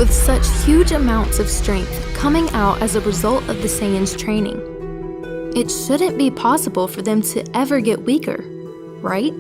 with such huge amounts of strength coming out as a result of the Saiyans' training. It shouldn't be possible for them to ever get weaker, right?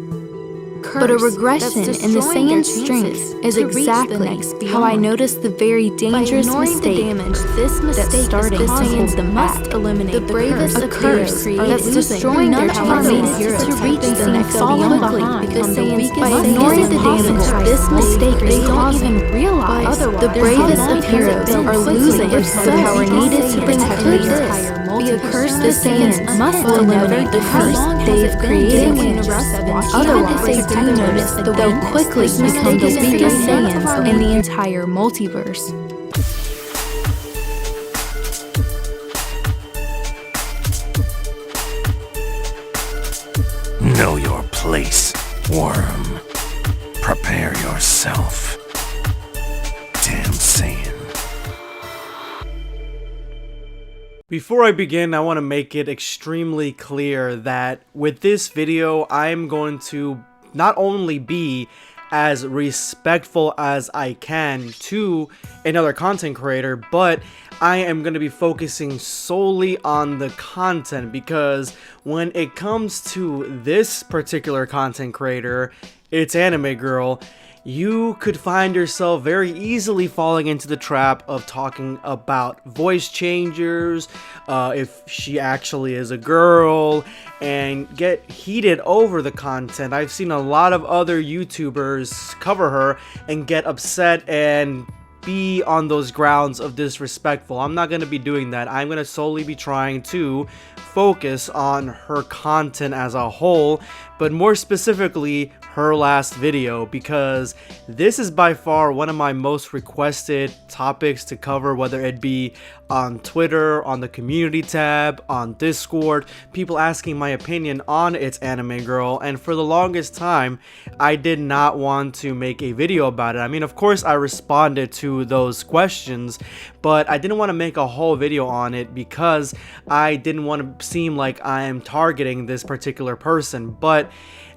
But a regression in the Saiyan strength is exactly how I noticed the very dangerous mistake that started the Saiyans the must eliminate the bravest of heroes that's destroying their chances to reach the next beyond because the weakest by ignoring the damage this mistake is causing. Realize the bravest of heroes are losing the power needed to protect the entire the curse the Saiyans must eliminate the curse they've created. Otherwise, do notice they'll quickly become the weakest Saiyans in the entire multiverse. Know your place, worm. Prepare yourself. Damn Saiyan. Before I begin, I want to make it extremely clear that with this video, I'm going to not only be as respectful as I can to another content creator, but I am going to be focusing solely on the content, because when it comes to this particular content creator, ItsAnimeGirl, you could find yourself very easily falling into the trap of talking about voice changers, if she actually is a girl, and get heated over the content. I've seen a lot of other YouTubers cover her and get upset and be on those grounds of disrespectful. I'm not going to be doing that. I'm going to solely be trying to focus on her content as a whole, but more specifically her last video, because this is by far one of my most requested topics to cover, whether it be on Twitter, on the community tab, on Discord, people asking my opinion on ItsAnimeGirl, and for the longest time I did not want to make a video about it. I mean, of course I responded to those questions, but I didn't want to make a whole video on it because I didn't want to seem like I am targeting this particular person. But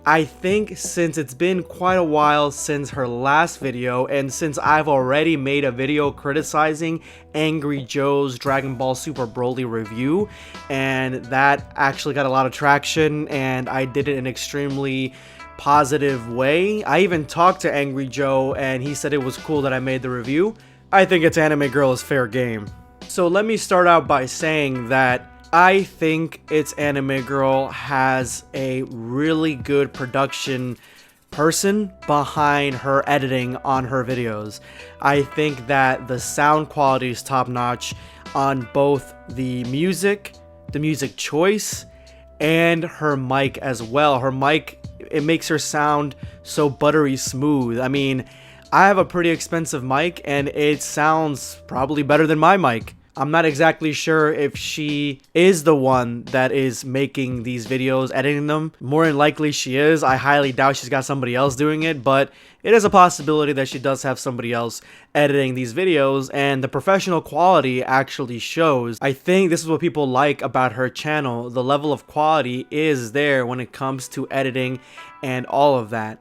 I think since it's been quite a while since her last video, and since I've already made a video criticizing Angry Joe's Dragon Ball Super Broly review, and that actually got a lot of traction, and I did it in an extremely positive way. I even talked to Angry Joe, and he said it was cool that I made the review. I think ItsAnimeGirl is fair game. So let me start out by saying that I think ItsAnimeGirl has a really good production person behind her editing on her videos. I think that the sound quality is top notch on both the music choice, and her mic as well. Her mic, it makes her sound so buttery smooth. I mean, I have a pretty expensive mic and it sounds probably better than my mic. I'm not exactly sure if she is the one that is making these videos, editing them. More than likely she is. I highly doubt she's got somebody else doing it, but it is a possibility that she does have somebody else editing these videos, and the professional quality actually shows. I think this is what people like about her channel. The level of quality is there when it comes to editing and all of that.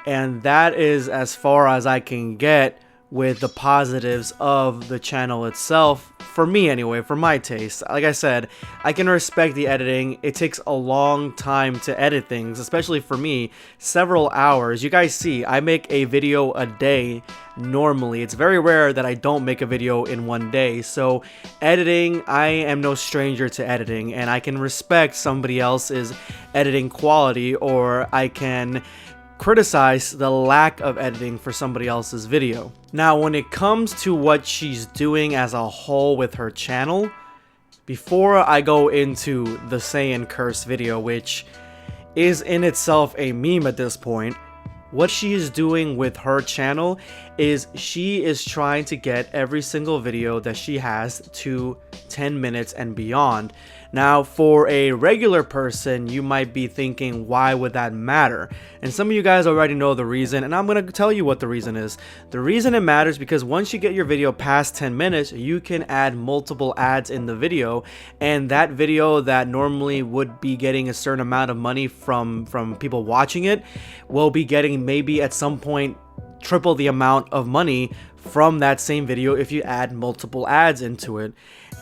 And that is as far as I can get with the positives of the channel itself, for me anyway, for my taste. Like I said, I can respect the editing. It takes a long time to edit things, especially for me, several hours. You guys see, I make a video a day normally. It's very rare that I don't make a video in one day. So editing, I am no stranger to editing, and I can respect somebody else's editing quality, or I can criticize the lack of editing for somebody else's video. Now, when it comes to what she's doing as a whole with her channel, before I go into the Saiyan curse video, which is in itself a meme at this point, what she is doing with her channel is she is trying to get every single video that she has to 10 minutes and beyond. Now, for a regular person, you might be thinking, why would that matter? And some of you guys already know the reason, and I'm going to tell you what the reason is. The reason it matters because once you get your video past 10 minutes, you can add multiple ads in the video, and that video that normally would be getting a certain amount of money from people watching it will be getting maybe at some point triple the amount of money from that same video if you add multiple ads into it.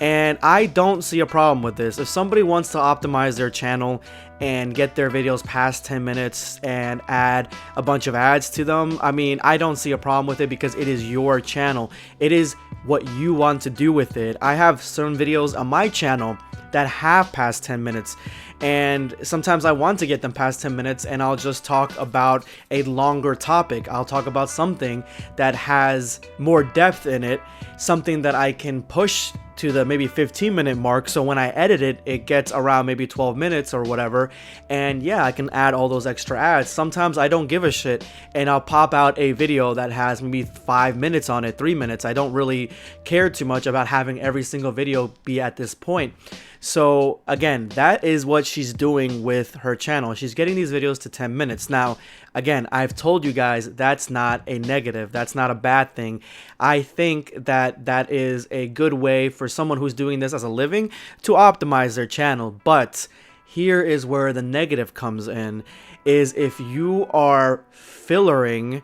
And I don't see a problem with this. If somebody wants to optimize their channel and get their videos past 10 minutes and add a bunch of ads to them, I mean, I don't see a problem with it because it is your channel. It is what you want to do with it. I have certain videos on my channel that have past 10 minutes, and sometimes I want to get them past 10 minutes and I'll just talk about a longer topic. I'll talk about something that has more depth in it, something that I can push to the maybe 15-minute mark, so when I edit it, it gets around maybe 12 minutes or whatever, and yeah, I can add all those extra ads. Sometimes I don't give a shit and I'll pop out a video that has maybe 5 minutes on it, 3 minutes. I don't really care too much about having every single video be at this point. So again, that is what she's doing with her channel. She's getting these videos to 10 minutes. Now, again, I've told you guys that's not a negative. That's not a bad thing. I think that that is a good way for someone who's doing this as a living to optimize their channel. But here is where the negative comes in, is if you are fillering,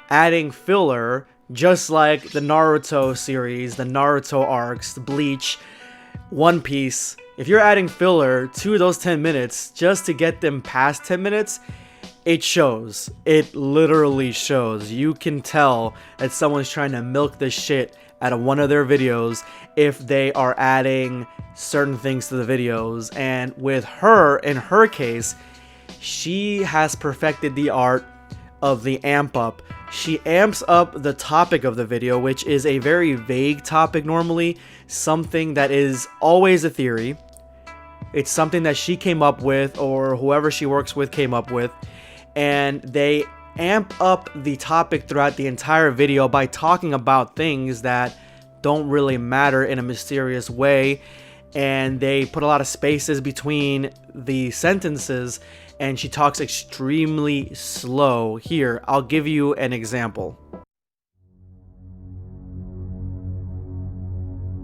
adding filler, just like the Naruto series, the Naruto arcs, the Bleach, One Piece. If you're adding filler to those 10 minutes just to get them past 10 minutes, it shows. It literally shows. You can tell that someone's trying to milk the shit out of one of their videos if they are adding certain things to the videos. And with her, in her case, she has perfected the art of the amp up. She amps up the topic of the video, which is a very vague topic normally, something that is always a theory. It's something that she came up with, or whoever she works with came up with, and they amp up the topic throughout the entire video by talking about things that don't really matter in a mysterious way, and they put a lot of spaces between the sentences, and she talks extremely slow. Here, I'll give you an example.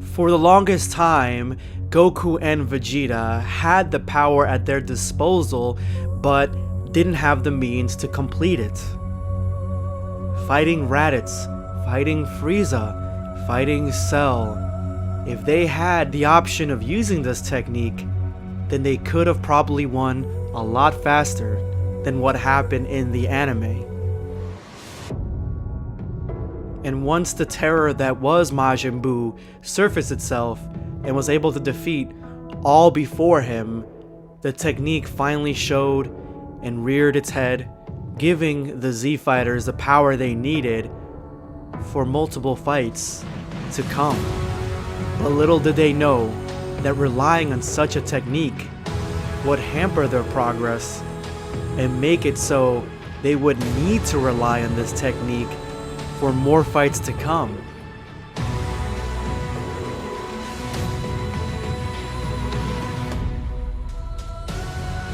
For the longest time, Goku and Vegeta had the power at their disposal, but didn't have the means to complete it. Fighting Raditz, fighting Frieza, fighting Cell. If they had the option of using this technique, then they could have probably won a lot faster than what happened in the anime. And once the terror that was Majin Buu surfaced itself and was able to defeat all before him, the technique finally showed and reared its head, giving the Z Fighters the power they needed for multiple fights to come. But little did they know that relying on such a technique would hamper their progress and make it so they would need to rely on this technique for more fights to come.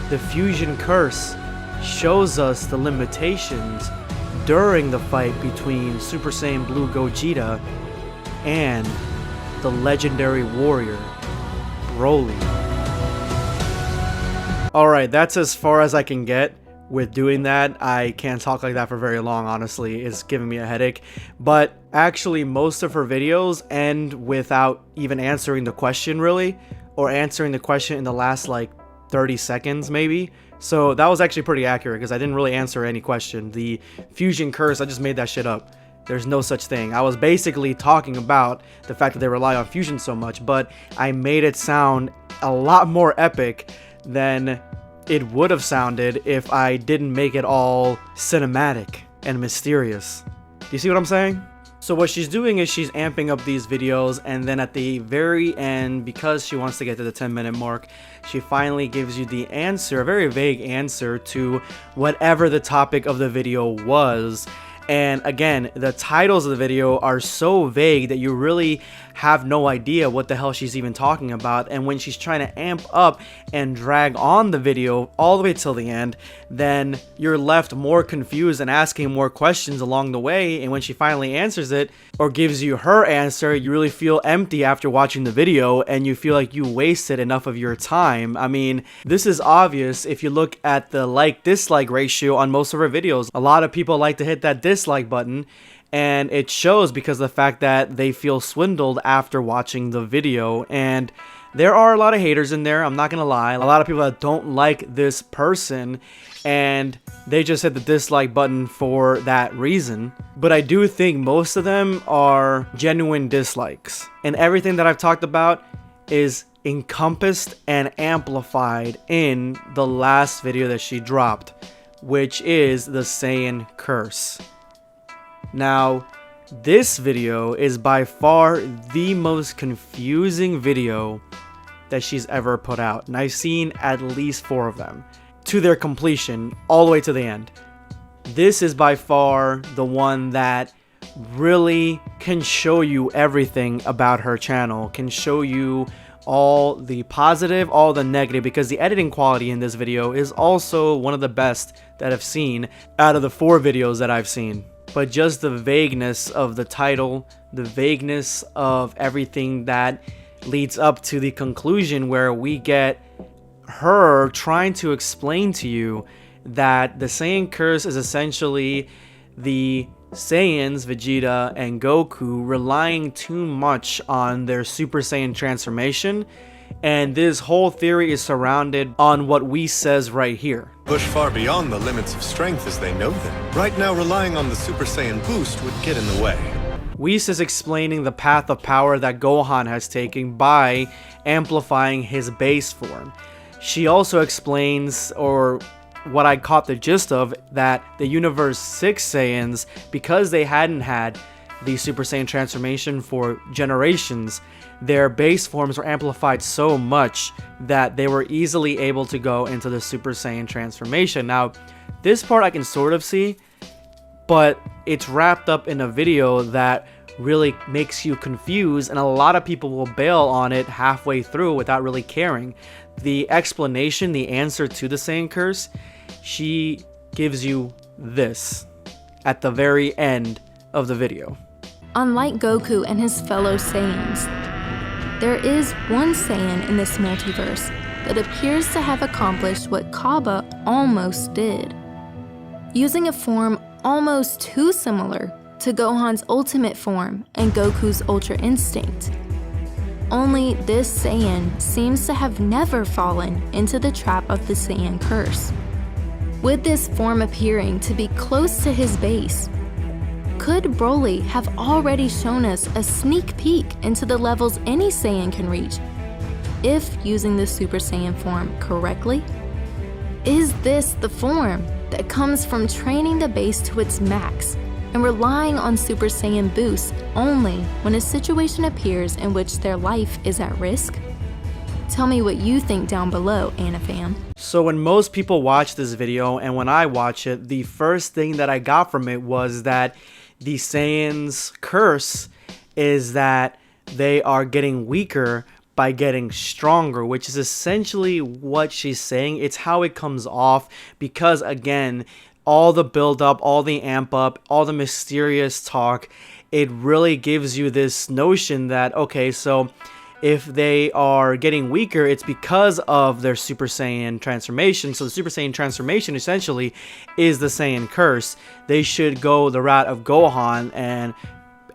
The Fusion Curse shows us the limitations during the fight between Super Saiyan Blue Gogeta and the legendary warrior, Broly. Alright, that's as far as I can get with doing that. I can't talk like that for very long, honestly. It's giving me a headache. But actually, most of her videos end without even answering the question, really, or answering the question in the last, like, 30 seconds, maybe. So that was actually pretty accurate, because I didn't really answer any question. The Fusion Curse, I just made that shit up. There's no such thing. I was basically talking about the fact that they rely on fusion so much, but I made it sound a lot more epic than it would have sounded if I didn't make it all cinematic and mysterious. Do you see what I'm saying? So what she's doing is she's amping up these videos, and then at the very end, because she wants to get to the 10-minute mark, she finally gives you the answer, a very vague answer to whatever the topic of the video was. And again, the titles of the video are so vague that you really have no idea what the hell she's even talking about. And when she's trying to amp up and drag on the video all the way till the end, then you're left more confused and asking more questions along the way. And when she finally answers it or gives you her answer, you really feel empty after watching the video, and you feel like you wasted enough of your time. I mean, this is obvious if you look at the like-dislike ratio on most of her videos. A lot of people like to hit that dislike button, And it shows because of the fact that they feel swindled after watching the video. And there are a lot of haters in there, I'm not gonna lie. A lot of people that don't like this person, and they just hit the dislike button for that reason. But I do think most of them are genuine dislikes. And everything that I've talked about is encompassed and amplified in the last video that she dropped, which is the Saiyan curse. Now, this video is by far the most confusing video that she's ever put out, and I've seen at least 4 of them to their completion all the way to the end. This is by far the one that really can show you everything about her channel, can show you all the positive, all the negative, because the editing quality in this video is also one of the best that I've seen out of the 4 videos that I've seen. But just the vagueness of the title, the vagueness of everything that leads up to the conclusion where we get her trying to explain to you that the Saiyan curse is essentially the Saiyans, Vegeta and Goku, relying too much on their Super Saiyan transformation, and this whole theory is surrounded on what Whis says right here. Push far beyond the limits of strength as they know them. Right now, relying on the Super Saiyan boost would get in the way. Whis is explaining the path of power that Gohan has taken by amplifying his base form. She also explains, or what I caught the gist of, that the Universe 6 Saiyans, because they hadn't had the Super Saiyan transformation for generations, their base forms were amplified so much that they were easily able to go into the Super Saiyan transformation. Now, this part I can sort of see, but it's wrapped up in a video that really makes you confused, and a lot of people will bail on it halfway through without really caring. The explanation, the answer to the Saiyan curse, she gives you this at the very end of the video. Unlike Goku and his fellow Saiyans, there is one Saiyan in this multiverse that appears to have accomplished what Kaba almost did, using a form almost too similar to Gohan's ultimate form and Goku's Ultra Instinct. Only this Saiyan seems to have never fallen into the trap of the Saiyan curse. With this form appearing to be close to his base, could Broly have already shown us a sneak peek into the levels any Saiyan can reach if using the Super Saiyan form correctly? Is this the form that comes from training the base to its max and relying on Super Saiyan boosts only when a situation appears in which their life is at risk? Tell me what you think down below, AniFam. So when most people watch this video, and when I watch it, the first thing that I got from it was that the Saiyans' curse is that they are getting weaker by getting stronger, which is essentially what she's saying. It's how it comes off, because again, all the build up, all the amp up, all the mysterious talk, it really gives you this notion that, okay, so if they are getting weaker, it's because of their Super Saiyan transformation. So the Super Saiyan transformation essentially is the Saiyan curse. They should go the route of Gohan and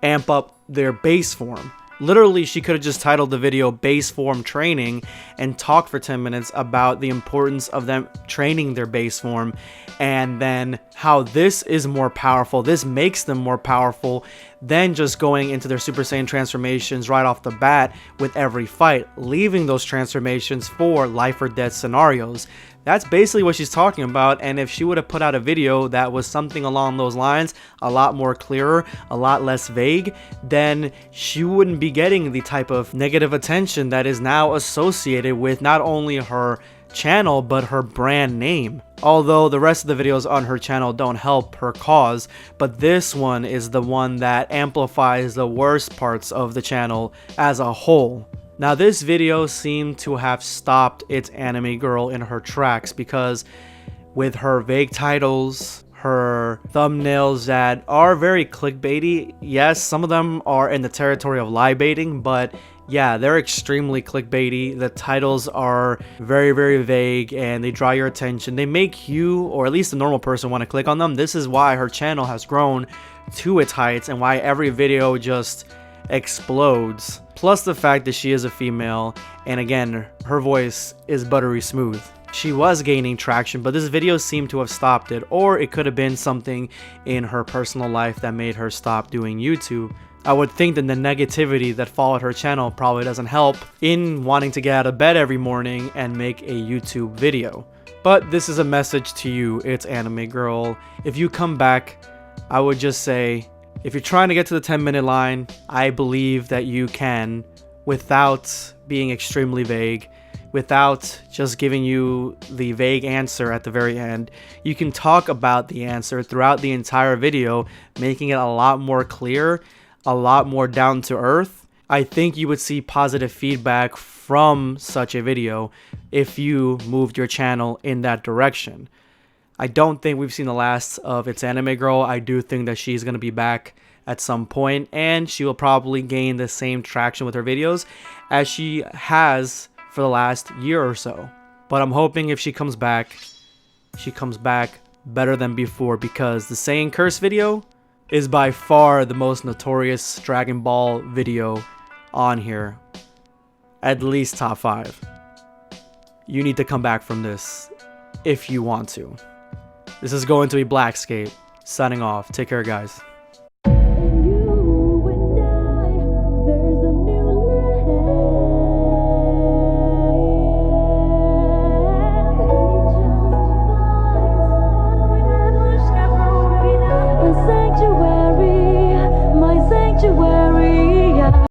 amp up their base form. Literally, she could have just titled the video Base Form Training and talked for 10 minutes about the importance of them training their base form, and then how this is more powerful. This makes them more powerful than just going into their Super Saiyan transformations right off the bat with every fight, leaving those transformations for life or death scenarios. That's basically what she's talking about, and if she would have put out a video that was something along those lines, a lot more clearer, a lot less vague, then she wouldn't be getting the type of negative attention that is now associated with not only her channel but her brand name. Although the rest of the videos on her channel don't help her cause, but this one is the one that amplifies the worst parts of the channel as a whole. Now, this video seemed to have stopped ItsAnimeGirl in her tracks, because with her vague titles, her thumbnails that are very clickbaity, yes, some of them are in the territory of lie baiting, but yeah, they're extremely clickbaity. The titles are very, very vague, and they draw your attention. They make you, or at least a normal person, want to click on them. This is why her channel has grown to its heights and why every video just explodes. Plus the fact that she is a female, and again, her voice is buttery smooth. She was gaining traction, but this video seemed to have stopped it, or it could have been something in her personal life that made her stop doing YouTube. I would think that the negativity that followed her channel probably doesn't help in wanting to get out of bed every morning and make a YouTube video. But this is a message to you, ItsAnimeGirl. If you come back, I would just say, if you're trying to get to the 10-minute line, I believe that you can, without being extremely vague, without just giving you the vague answer at the very end. You can talk about the answer throughout the entire video, making it a lot more clear, a lot more down to earth. I think you would see positive feedback from such a video if you moved your channel in that direction. I don't think we've seen the last of ItsAnimeGirl. I do think that she's going to be back at some point, and she will probably gain the same traction with her videos as she has for the last year or so. But I'm hoping if she comes back better than before, because the Saiyan curse video is by far the most notorious Dragon Ball video on here. At least top 5. You need to come back from this if you want to. This is going to be BlackScape signing off. Take care, guys.